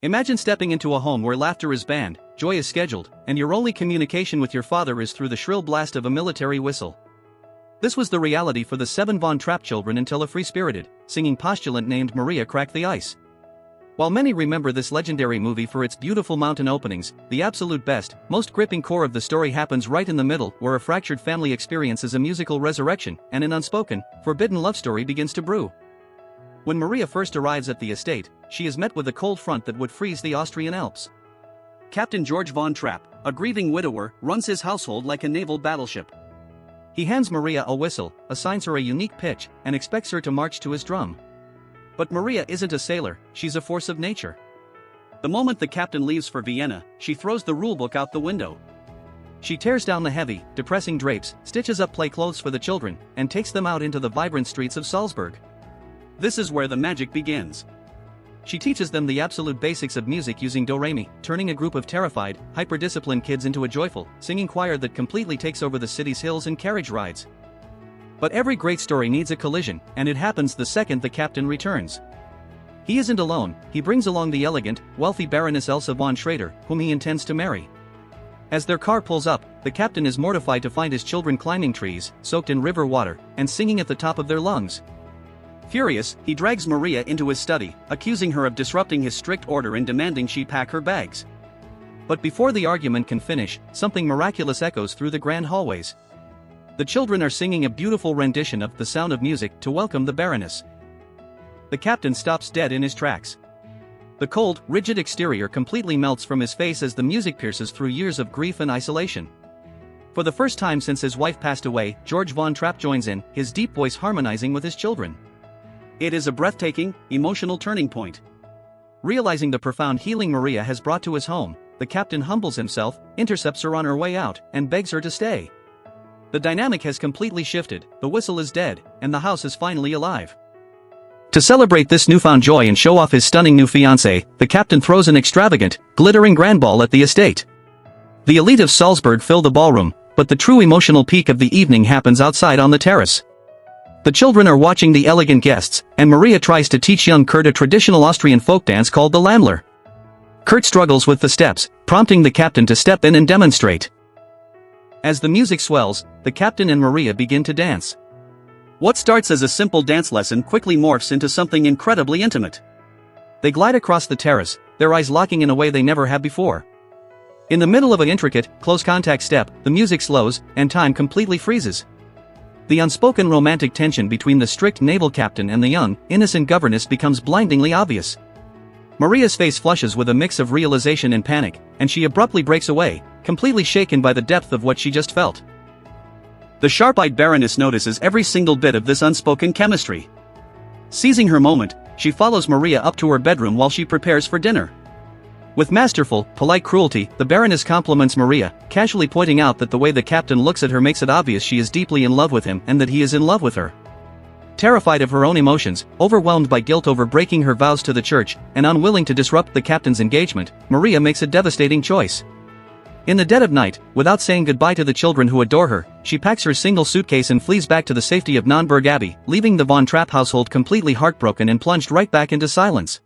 Imagine stepping into a home where laughter is banned, joy is scheduled, and your only communication with your father is through the shrill blast of a military whistle. This was the reality for the 7 Von Trapp children until a free-spirited, singing postulant named Maria cracked the ice. While many remember this legendary movie for its beautiful mountain openings, the absolute best, most gripping core of the story happens right in the middle, where a fractured family experiences a musical resurrection, and an unspoken, forbidden love story begins to brew. When Maria first arrives at the estate, she is met with a cold front that would freeze the Austrian Alps. Captain George von Trapp, a grieving widower, runs his household like a naval battleship. He hands Maria a whistle, assigns her a unique pitch, and expects her to march to his drum. But Maria isn't a sailor, she's a force of nature. The moment the captain leaves for Vienna, she throws the rulebook out the window. She tears down the heavy, depressing drapes, stitches up play clothes for the children, and takes them out into the vibrant streets of Salzburg. This is where the magic begins. She teaches them the absolute basics of music using do-re-mi, turning a group of terrified, hyper-disciplined kids into a joyful, singing choir that completely takes over the city's hills and carriage rides. But every great story needs a collision, and it happens the second the captain returns. He isn't alone, he brings along the elegant, wealthy Baroness Elsa von Schrader, whom he intends to marry. As their car pulls up, the captain is mortified to find his children climbing trees, soaked in river water, and singing at the top of their lungs. Furious, he drags Maria into his study, accusing her of disrupting his strict order and demanding she pack her bags. But before the argument can finish, something miraculous echoes through the grand hallways. The children are singing a beautiful rendition of The Sound of Music to welcome the Baroness. The captain stops dead in his tracks. The cold, rigid exterior completely melts from his face as the music pierces through years of grief and isolation. For the first time since his wife passed away, George von Trapp joins in, his deep voice harmonizing with his children. It is a breathtaking, emotional turning point. Realizing the profound healing Maria has brought to his home, the captain humbles himself, intercepts her on her way out, and begs her to stay. The dynamic has completely shifted, the whistle is dead, and the house is finally alive. To celebrate this newfound joy and show off his stunning new fiancée, the captain throws an extravagant, glittering grand ball at the estate. The elite of Salzburg fill the ballroom, but the true emotional peak of the evening happens outside on the terrace. The children are watching the elegant guests, and Maria tries to teach young Kurt a traditional Austrian folk dance called the Landler. Kurt struggles with the steps, prompting the captain to step in and demonstrate. As the music swells, the captain and Maria begin to dance. What starts as a simple dance lesson quickly morphs into something incredibly intimate. They glide across the terrace, their eyes locking in a way they never have before. In the middle of an intricate, close-contact step, the music slows, and time completely freezes. The unspoken romantic tension between the strict naval captain and the young, innocent governess becomes blindingly obvious. Maria's face flushes with a mix of realization and panic, and she abruptly breaks away, completely shaken by the depth of what she just felt. The sharp-eyed Baroness notices every single bit of this unspoken chemistry. Seizing her moment, she follows Maria up to her bedroom while she prepares for dinner. With masterful, polite cruelty, the Baroness compliments Maria, casually pointing out that the way the captain looks at her makes it obvious she is deeply in love with him and that he is in love with her. Terrified of her own emotions, overwhelmed by guilt over breaking her vows to the church, and unwilling to disrupt the captain's engagement, Maria makes a devastating choice. In the dead of night, without saying goodbye to the children who adore her, she packs her single suitcase and flees back to the safety of Nonnberg Abbey, leaving the Von Trapp household completely heartbroken and plunged right back into silence.